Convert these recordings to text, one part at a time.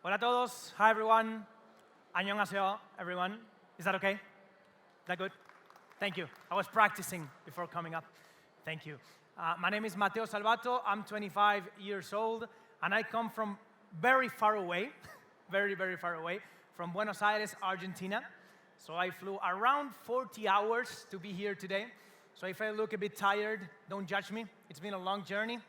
Hola a todos. Hi, everyone. 안녕하세요, everyone. Is that okay? Is that good? Thank you. I was practicing before coming up. Thank you. My name is Mateo Salvatto. I'm 25 years old, and I come from very far away, very, very far away, from Buenos Aires, Argentina. So I flew around 40 hours to be here today. So if I look a bit tired, don't judge me. It's been a long journey.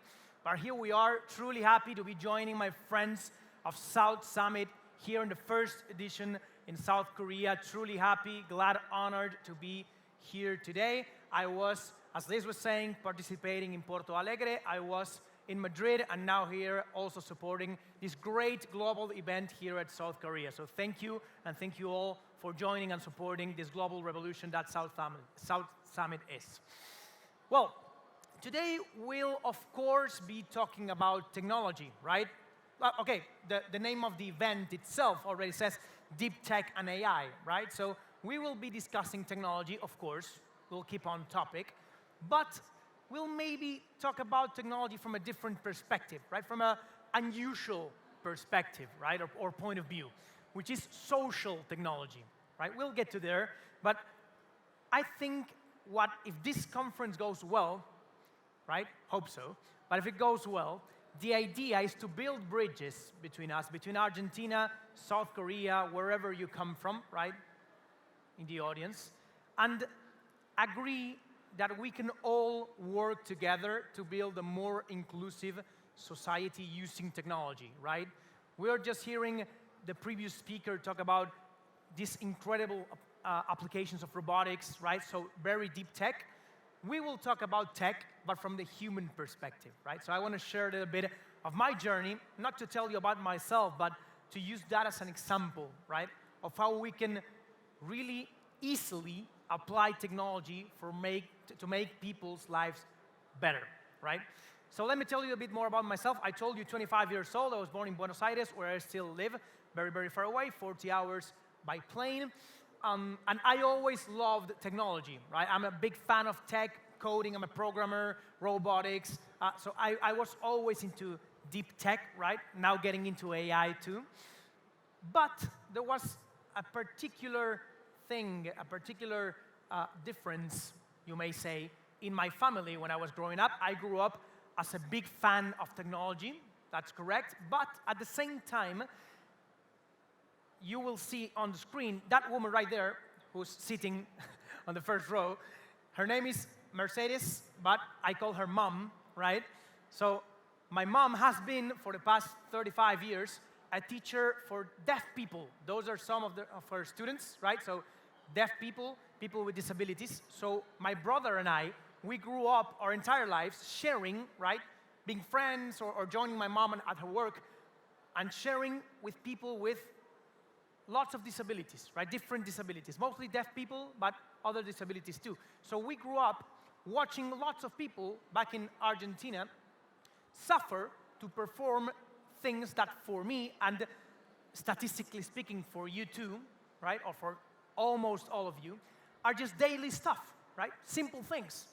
But here we are, truly happy to be joining my friends of South Summit here in the first edition in South Korea. Truly happy, glad, honored to be here today. I was, as Liz was saying, participating in Porto Alegre. I was in Madrid and now here also supporting this great global event here at South Korea. So thank you, and thank you all for joining and supporting this global revolution that South Summit is. Well, today we'll of course be talking about technology, right? Okay, the name of the event itself already says Deep Tech and AI, right? So we will be discussing technology, of course. We'll keep on topic. But we'll maybe talk about technology from a different perspective, right? From an unusual perspective, right? Or point of view, which is social technology, right? We'll get to there. But I think if this conference goes well, right? Hope so. But if it goes well, the idea is to build bridges between us, between Argentina, South Korea, wherever you come from, right, in the audience, and agree that we can all work together to build a more inclusive society using technology, right? We are just hearing the previous speaker talk about these incredible applications of robotics, right? So very deep tech. We will talk about tech, but from the human perspective, right? So I want to share a little bit of my journey, not to tell you about myself, but to use that as an example, right? Of how we can really easily apply technology to make people's lives better, right? So let me tell you a bit more about myself. I told you 25 years old. I was born in Buenos Aires, where I still live, very, very far away, 40 hours by plane. And I always loved technology, right? I'm a big fan of tech, coding, I'm a programmer, robotics. So I was always into deep tech, right? Now getting into AI too. But there was a particular thing, a particular difference, you may say, in my family when I was growing up. I grew up as a big fan of technology, that's correct. But at the same time, you will see on the screen that woman right there who's sitting on the first row. Her name is Mercedes, but I call her mom, right? So my mom has been, for the past 35 years, a teacher for deaf people. Those are some of her students, right? So deaf people, people with disabilities. So my brother and I, we grew up our entire lives sharing, right? Being friends or joining my mom at her work and sharing with people with lots of disabilities, right? Different disabilities, mostly deaf people, but other disabilities too. So we grew up watching lots of people back in Argentina suffer to perform things that for me, and statistically speaking for you too, right? Or for almost all of you, are just daily stuff, right? Simple things.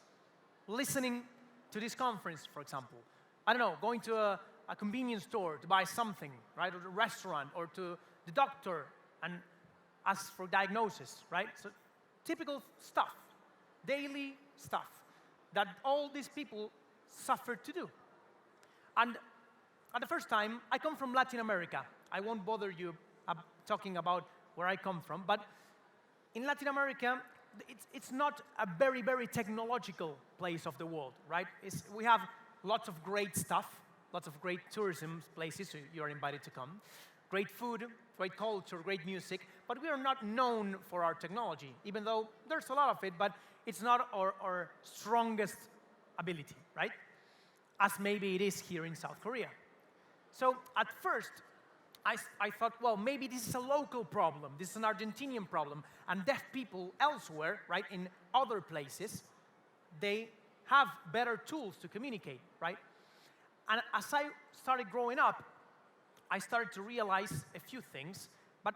Listening to this conference, for example. I don't know, going to a convenience store to buy something, right? Or to a restaurant, or to the doctor, and ask for diagnosis, right? So typical stuff, daily stuff that all these people suffer to do. And at the first time, I come from Latin America. I won't bother you talking about where I come from, but in Latin America, it's not a very, very technological place of the world, right? We have lots of great stuff, lots of great tourism places, so you're invited to come. Great food, great culture, great music, but we are not known for our technology, even though there's a lot of it, but it's not our strongest ability, right? As maybe it is here in South Korea. So at first, I thought, well, maybe this is a local problem, this is an Argentinian problem, and deaf people elsewhere, right, in other places, they have better tools to communicate, right? And as I started growing up, I started to realize a few things, but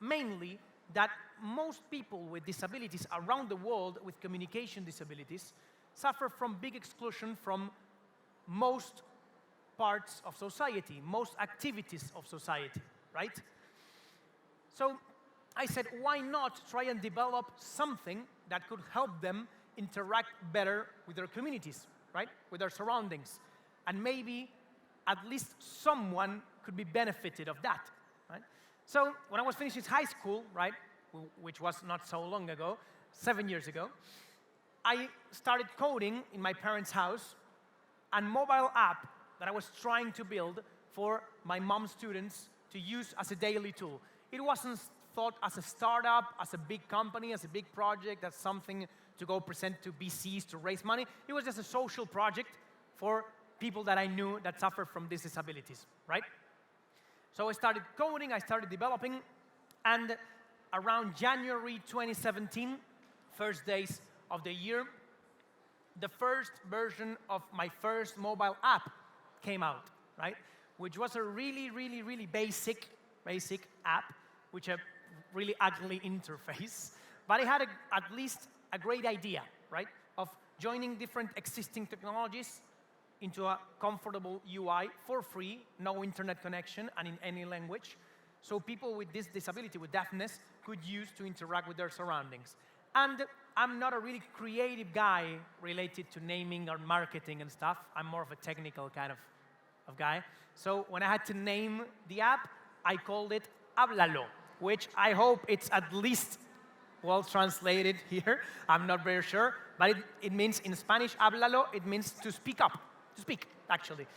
mainly that most people with disabilities around the world with communication disabilities suffer from big exclusion from most parts of society, most activities of society, right? So I said, why not try and develop something that could help them interact better with their communities, right? With their surroundings. And maybe at least someone could be benefited of that, right? So when I was finishing high school, right, which was not so long ago, 7 years ago, I started coding in my parents' house a mobile app that I was trying to build for my mom's students to use as a daily tool. It wasn't thought as a startup, as a big company, as a big project, as something to go present to VCs to raise money. It was just a social project for people that I knew that suffered from these disabilities, right? So I started coding, I started developing, and around January 2017, first days of the year, the first version of my first mobile app came out, right? Which was a really, really, really basic app, which a really ugly interface, but it had at least a great idea, right? Of joining different existing technologies into a comfortable UI for free, no internet connection, and in any language, so people with this disability, with deafness, could use to interact with their surroundings. And I'm not a really creative guy related to naming or marketing and stuff. I'm more of a technical kind of guy. So when I had to name the app, I called it Háblalo, which I hope it's at least well translated here. I'm not very sure, but it means in Spanish, Háblalo, it means to speak up, to speak, actually.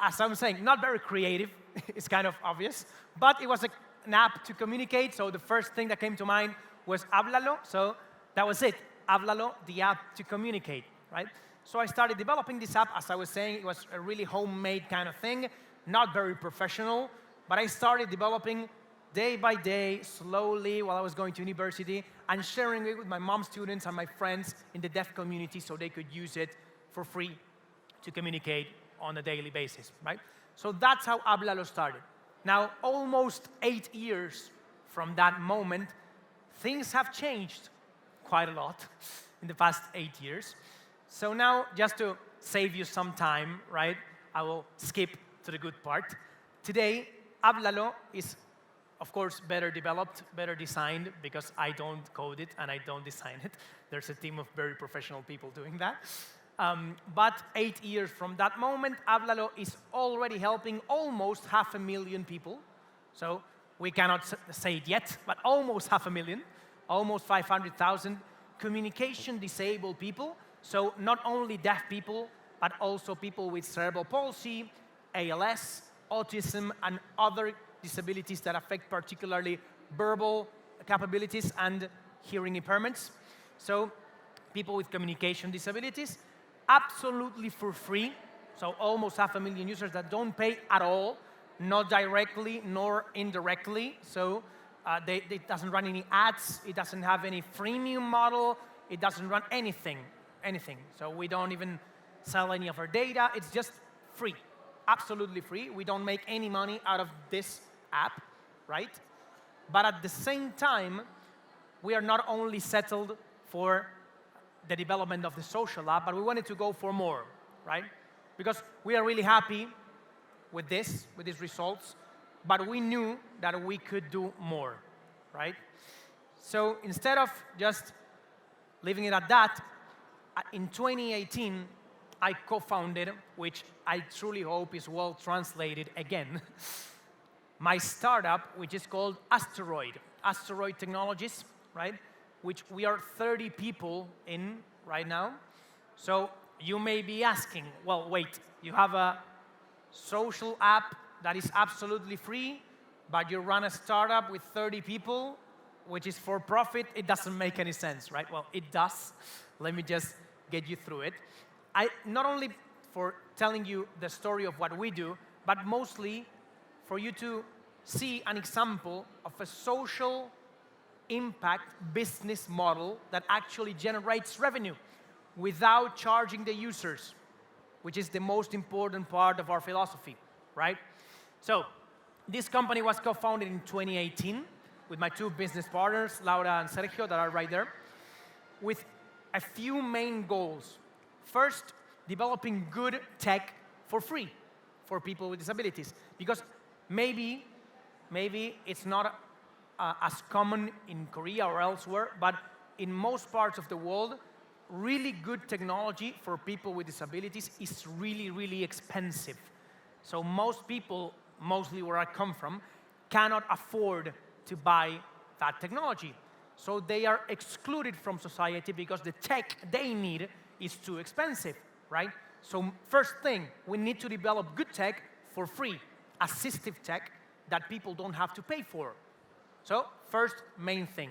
As I'm saying, not very creative, it's kind of obvious, but it was an app to communicate, so the first thing that came to mind was Háblalo, so that was it. Háblalo, the app to communicate, right? So I started developing this app. As I was saying, it was a really homemade kind of thing, not very professional, but I started developing day by day, slowly, while I was going to university, and sharing it with my mom's students and my friends in the deaf community so they could use it for free to communicate on a daily basis, right? So that's how Háblalo started. Now, almost 8 years from that moment, things have changed quite a lot in the past 8 years. So now, just to save you some time, right, I will skip to the good part. Today, Háblalo is, of course, better developed, better designed, because I don't code it and I don't design it. There's a team of very professional people doing that. But 8 years from that moment, Háblalo is already helping almost 500,000 people. So we cannot say it yet, but almost 500,000, almost 500,000 communication-disabled people. So not only deaf people, but also people with cerebral palsy, ALS, autism, and other disabilities that affect particularly verbal capabilities and hearing impairments. So people with communication disabilities, absolutely for free. So almost 500,000 users that don't pay at all, not directly nor indirectly. So it doesn't run any ads, it doesn't have any freemium model, it doesn't run anything. So we don't even sell any of our data, it's just free, absolutely free. We don't make any money out of this app, right? But at the same time, we are not only settled for the development of the social app, but we wanted to go for more, right? Because we are really happy with these results, but we knew that we could do more, right? So instead of just leaving it at that, in 2018, I co-founded, which I truly hope is well translated again, my startup, which is called Asteroid, Asteroid Technologies, right? Which we are 30 people in right now. So you may be asking, well, wait, you have a social app that is absolutely free, but you run a startup with 30 people, which is for profit. It doesn't make any sense, right? Well, it does. Let me just get you through it. Not only for telling you the story of what we do, but mostly for you to see an example of a social impact business model that actually generates revenue without charging the users, which is the most important part of our philosophy, right? So this company was co-founded in 2018 with my two business partners, Laura and Sergio, that are right there, with a few main goals. First, developing good tech for free for people with disabilities, because maybe maybe it's not as common in Korea or elsewhere, but in most parts of the world, really good technology for people with disabilities is really, really expensive. So most people, mostly where I come from, cannot afford to buy that technology. So they are excluded from society because the tech they need is too expensive, right? So first thing, we need to develop good tech for free, assistive tech that people don't have to pay for. So first main thing.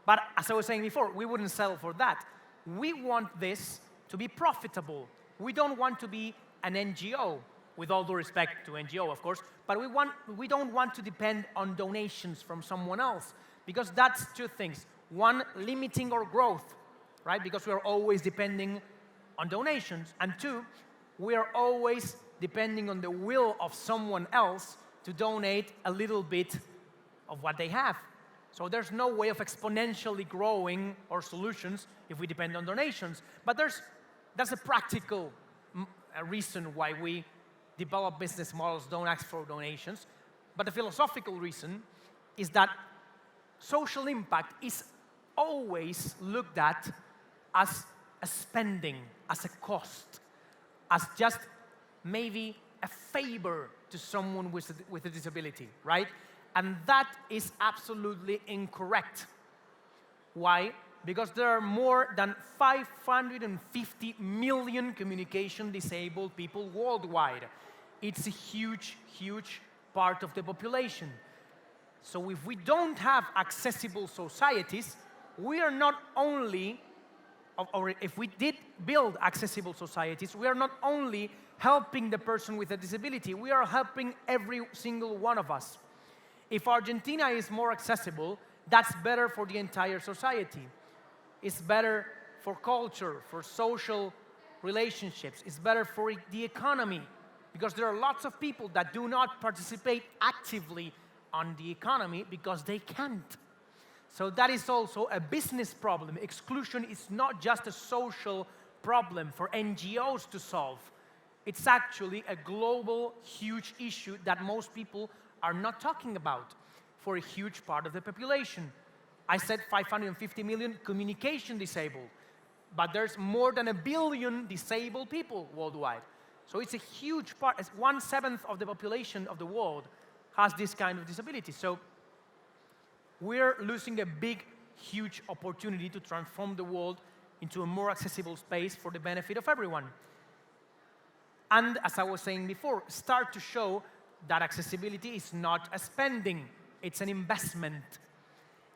But as I was saying before, we wouldn't settle for that. We want this to be profitable. We don't want to be an NGO, with all due respect to NGO, of course, but we don't want to depend on donations from someone else, because that's two things. One, limiting our growth, right? Because we are always depending on donations. And two, we are always depending on the will of someone else to donate a little bit of what they have. So there's no way of exponentially growing our solutions if we depend on donations. But that's a practical reason why we develop business models, don't ask for donations. But the philosophical reason is that social impact is always looked at as a spending, as a cost, as just maybe a favor to someone with a disability, right? And that is absolutely incorrect. Why? Because there are more than 550 million communication disabled people worldwide. It's a huge, huge part of the population. So if we don't have accessible societies, we are not only, or if we did build accessible societies, we are not only helping the person with a disability, we are helping every single one of us. If Argentina is more accessible, that's better for the entire society. It's better for culture, for social relationships. It's better for the economy, because there are lots of people that do not participate actively on the economy because they can't. So that is also a business problem. Exclusion is not just a social problem for NGOs to solve. It's actually a global, huge issue that most people are not talking about for a huge part of the population. I said 550 million communication disabled, but there's more than 1 billion disabled people worldwide. So it's a huge part. It's 1/7 of the population of the world has this kind of disability. So we're losing a big, huge opportunity to transform the world into a more accessible space for the benefit of everyone. And as I was saying before, start to show that accessibility is not a spending, it's an investment.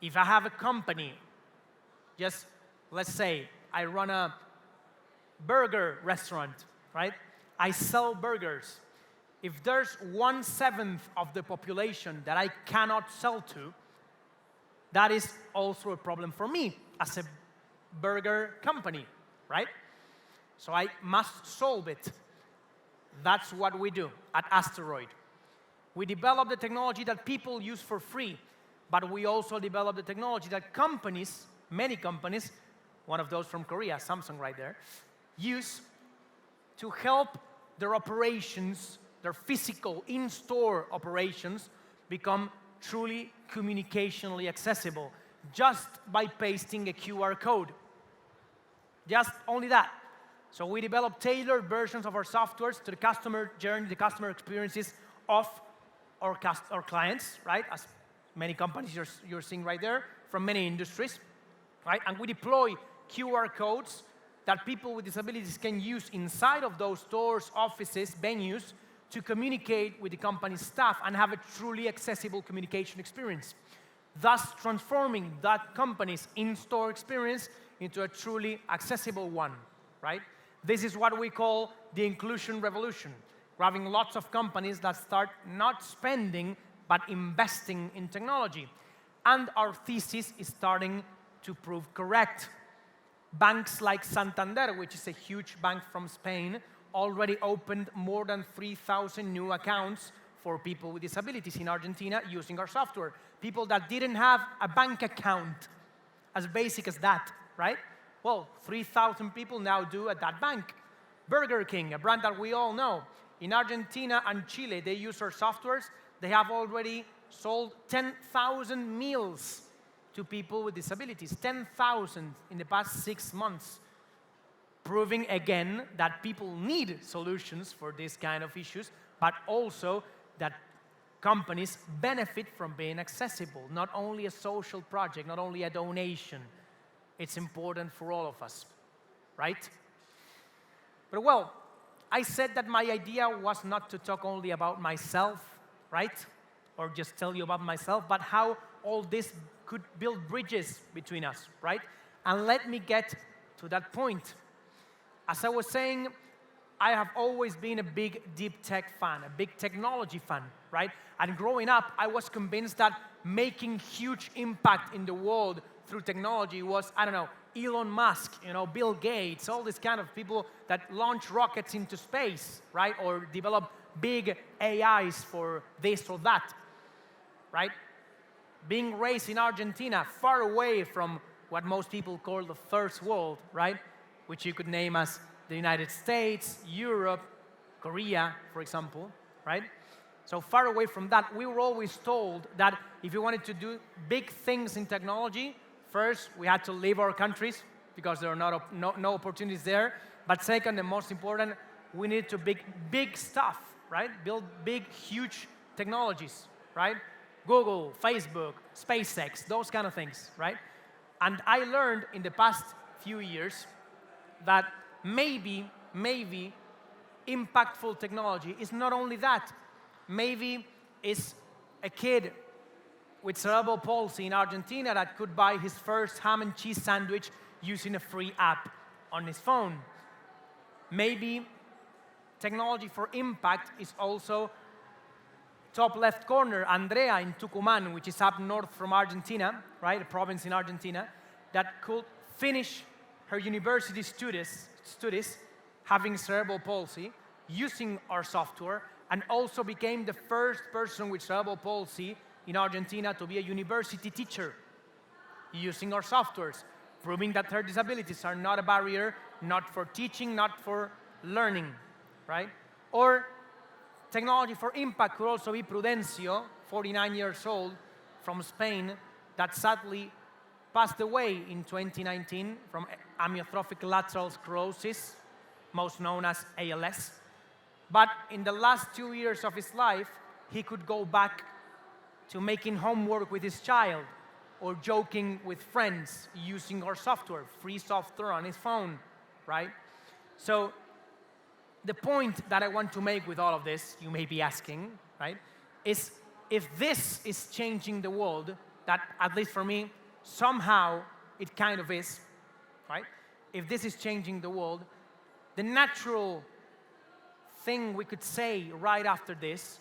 If I have a company, just let's say I run a burger restaurant, right? I sell burgers. If there's 1/7 of the population that I cannot sell to, that is also a problem for me as a burger company, right? So I must solve it. That's what we do at Asteroid. We develop the technology that people use for free, but we also develop the technology that companies, many companies, one of those from Korea, Samsung right there, use to help their operations, their physical in-store operations, become truly communicationally accessible just by pasting a QR code. Just only that. So we develop tailored versions of our softwares to the customer journey, the customer experiences of our clients, right? As many companies you're seeing right there from many industries, right? And we deploy QR codes that people with disabilities can use inside of those stores, offices, venues to communicate with the company's staff and have a truly accessible communication experience, thus transforming that company's in-store experience into a truly accessible one, right? This is what we call the inclusion revolution, grabbing lots of companies that start not spending but investing in technology. And our thesis is starting to prove correct. Banks like Santander, which is a huge bank from Spain, already opened more than 3,000 new accounts for people with disabilities in Argentina using our software. People that didn't have a bank account, as basic as that, right? Well, 3,000 people now do at that bank. Burger King, a brand that we all know. In Argentina and Chile, they use our softwares. They have already sold 10,000 meals to people with disabilities. 10,000 in the past 6 months. Proving again that people need solutions for this kind of issues, but also that companies benefit from being accessible. Not only a social project, not only a donation. It's important for all of us, right? But well, I said that my idea was not to talk only about myself, right? Or just tell you about myself, but how all this could build bridges between us, right? And let me get to that point. As I was saying, I have always been a big deep tech fan, a big technology fan, right? And growing up, I was convinced that making huge impact in the world through technology was, I don't know, Elon Musk, Bill Gates, all these kind of people that launch rockets into space, right? Or develop big AIs for this or that, right? Being raised in Argentina, far away from what most people call the first world, right? Which you could name as the United States, Europe, Korea, for example, right? So far away from that, we were always told that if you wanted to do big things in technology, first, we had to leave our countries because there are no opportunities there. But second, and most important, we needed to big stuff, right? Build big, huge technologies, right? Google, Facebook, SpaceX, those kind of things, right? And I learned in the past few years that maybe impactful technology is not only that. Maybe it's a kid with cerebral palsy in Argentina that could buy his first ham and cheese sandwich using a free app on his phone. Maybe technology for impact is also top left corner, Andrea in Tucumán, which is up north from Argentina, right, a province in Argentina, that could finish her university studies having cerebral palsy, using our software, and also became the first person with cerebral palsy in Argentina to be a university teacher using our softwares, proving that her disabilities are not a barrier, not for teaching, not for learning, right? Or technology for impact could also be Prudencio, 49 years old, from Spain, that sadly passed away in 2019 from amyotrophic lateral sclerosis, most known as ALS. But in the last 2 years of his life, he could go back to making homework with his child or joking with friends using our software, free software on his phone, right? So the point that I want to make with all of this, you may be asking, right, is if this is changing the world, that at least for me, somehow it kind of is, right? If this is changing the world, the natural thing we could say right after this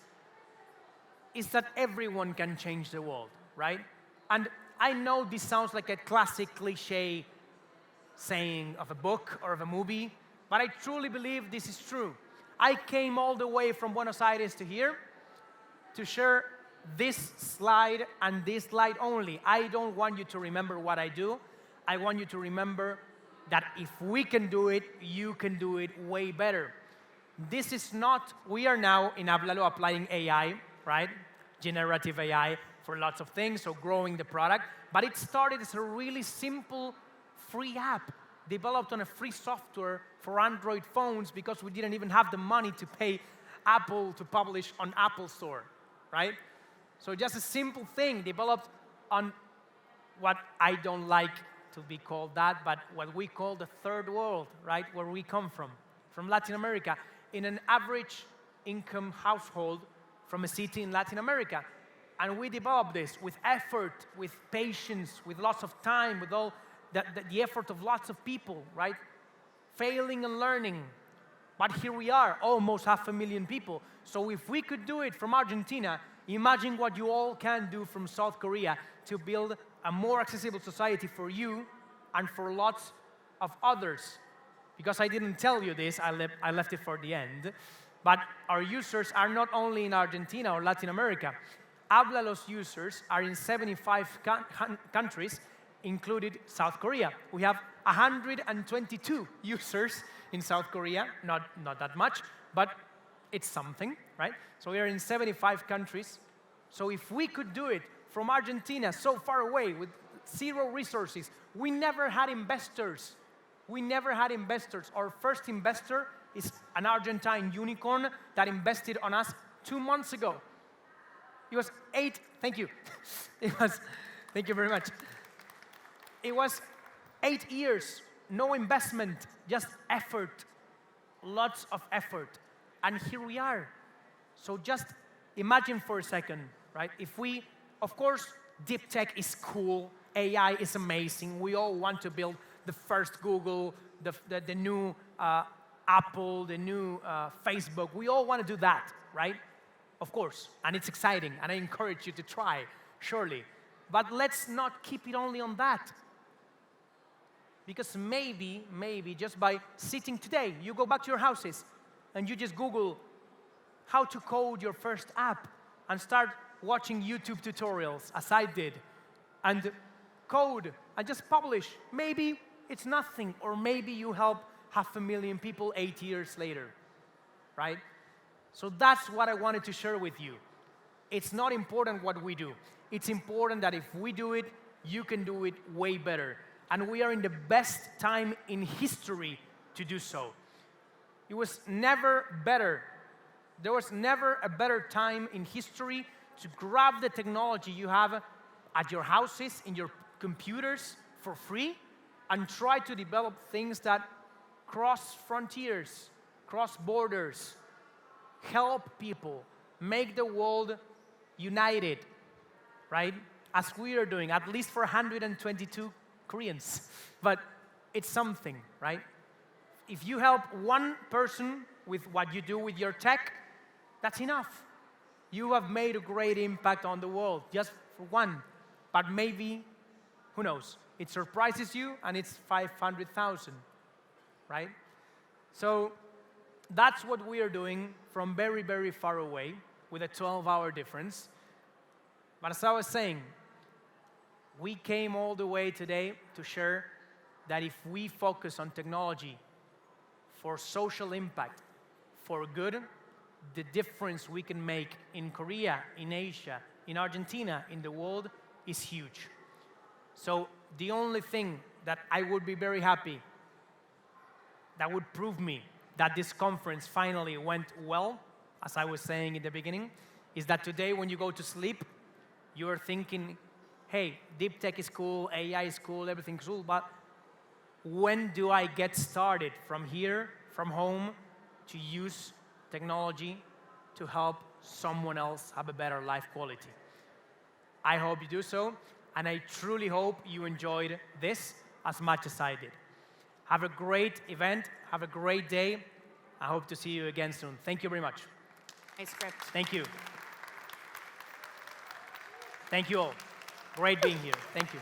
is that everyone can change the world, right? And I know this sounds like a classic cliche saying of a book or of a movie, but I truly believe this is true. I came all the way from Buenos Aires to here to share this slide and this slide only. I don't want you to remember what I do. I want you to remember that if we can do it, you can do it way better. This is not, we are now in Háblalo applying AI, right? Generative AI for lots of things, so growing the product. But it started as a really simple free app developed on a free software for Android phones because we didn't even have the money to pay Apple to publish on Apple Store, right? So just a simple thing developed on what I don't like to be called that, but what we call the third world, right? Where we come from Latin America, in an average income household from a city in Latin America. And we developed this with effort, with patience, with lots of time, with all the effort of lots of people, right? Failing and learning. But here we are, almost 500,000 people. So if we could do it from Argentina, imagine what you all can do from South Korea to build a more accessible society for you and for lots of others. Because I didn't tell you this, I left it for the end. But our users are not only in Argentina or Latin America. Háblalo's users are in 75 countries, included South Korea. We have 122 users in South Korea, not that much, but it's something, right? So we are in 75 countries, So if we could do it from Argentina, so far away, with zero resources, we never had investors. We never had investors. Our first investor is an Argentine unicorn that invested on us 2 months ago. It was thank you. Thank you very much. It was 8 years, no investment, just effort, lots of effort. And here we are. So just imagine for a second, right? If we, of course, deep tech is cool, AI is amazing. We all want to build the first Google, the new Apple, the new Facebook. We all want to do that, right? Of course, and it's exciting, and I encourage you to try, surely. But let's not keep it only on that. Because maybe, just by sitting today, you go back to your houses, and you just Google how to code your first app, and start watching YouTube tutorials, as I did, and code, and just publish. Maybe it's nothing, or maybe you help 500,000 people 8 years later, right? So that's what I wanted to share with you. It's not important what we do. It's important that if we do it, you can do it way better. And we are in the best time in history to do so. It was never better. There was never a better time in history to grab the technology you have at your houses, in your computers for free, and try to develop things that cross frontiers, cross borders, help people, make the world united, right? As we are doing, at least for 122 Koreans. But it's something, right? If you help one person with what you do with your tech, that's enough. You have made a great impact on the world, just for one. But maybe, who knows? It surprises you, and it's 500,000, right? So that's what we are doing from very, very far away, with a 12-hour difference. But as I was saying, we came all the way today to share that if we focus on technology for social impact, for good, the difference we can make in Korea, in Asia, in Argentina, in the world is huge. So the only thing that I would be very happy, that would prove me that this conference finally went well, as I was saying in the beginning, is that today when you go to sleep, you're thinking, hey, deep tech is cool, AI is cool, everything's cool, but when do I get started from here, from home, to use technology to help someone else have a better life quality? I hope you do so, and I truly hope you enjoyed this as much as I did. Have a great event, have a great day. I hope to see you again soon. Thank you very much. Nice script. Thank you. Thank you all. Great being here. Thank you.